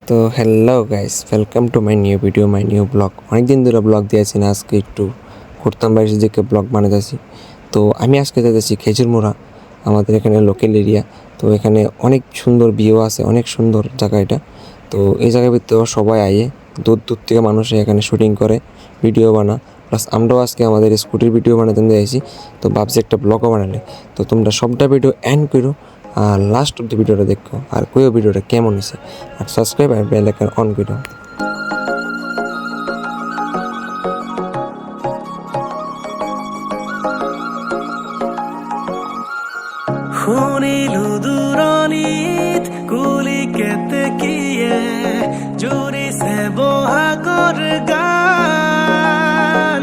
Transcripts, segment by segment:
তো hello guys, welcome to my new video, my new blog. অনেকদিন ধরে blog দিয়েছি না, আজকে একটু ঘুরতাম বাইরে দিকে ব্লগ বানাতেছি। তো আমি আজকে যাচ্ছি খেজুরমুড়া, আমাদের এখানে লোকাল এরিয়া। তো এখানে অনেক সুন্দর ভিউ আছে, অনেক সুন্দর জায়গা এটা। তো এই জায়গার ভিতরে সবাই আয়ে দূর দূর থেকে মানুষ এখানে শুটিং করে, ভিডিও বানা। প্লাস আমরাও আজকে আমাদের স্কুটির ভিডিও বানাতে দিয়েছি, তো ভাবছি একটা ব্লগও বানালে। তো তোমরা সবটা ভিডিও এন্ড করো আর লাস্ট অব্দি ভিডিওটা দেখো, আর কইও ভিডিওটা কেমন হয়েছে, আর সাবস্ক্রাইব আর বেল আইকন অন করো। শুনিলো দূৰণিত কুলি কেতেকীয়ে জুৰিছে বহাগৰ গান,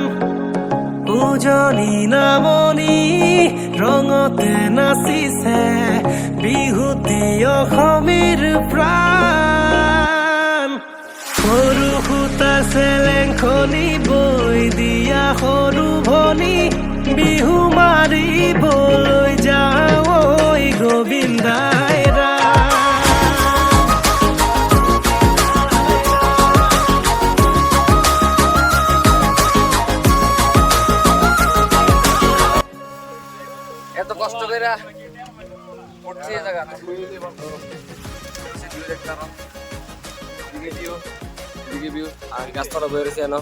উজনি নামনি ৰঙতে নাচিছে বিহুতি অসমীৰ প্ৰাণ। সৰু সূতা চেলেংখনি বৈ দিয়া সৰু ভনী, বিহু মাৰিবলৈ যাওঁ ঐ গোবিন্দাই এত কষ্ট করে পড়ছি এই জায়গা আর গাছপালা বয়ে রয়েছে এনো।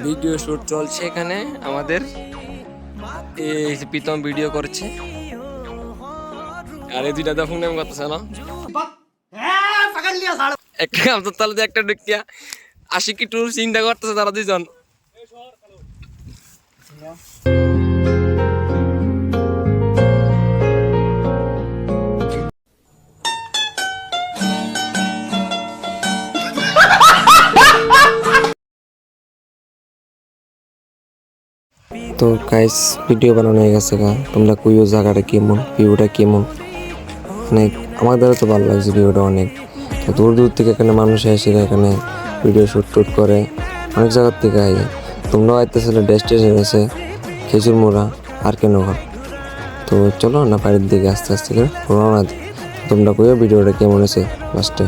ভিডিও শুট চলছে এখানে আমাদের, এই প্রীতম ভিডিও করছে আর এই দুইটা দেখুন নাম করতেছে না একটা আমাদের তাহলে একটা ঢুকিয়া আশিকি টুর চিন্তা করতেছে তারা দুইজন। তো গাইস, ভিডিও বানানো হয়ে গেছে গা, তোমরা কইও জায়গাটা কেমন, ভিউটা কেমন। অনেক আমাদেরও তো ভালো লাগছে ভিউটা অনেক। তো দূর দূর থেকে এখানে মানুষ এসে এখানে ভিডিও শ্যুট টুট করে, অনেক জায়গার থেকে আই। তোমরাও আইতেছিলে, ডেস্টিনেশন আছে খেজুরমুড়া আর কেন ঘর। তো চলো না বাড়ির দিকে আস্তে আস্তে করে রওনা দিই। তোমরা কইও ভিডিওটা কেমন আছে লাস্টে।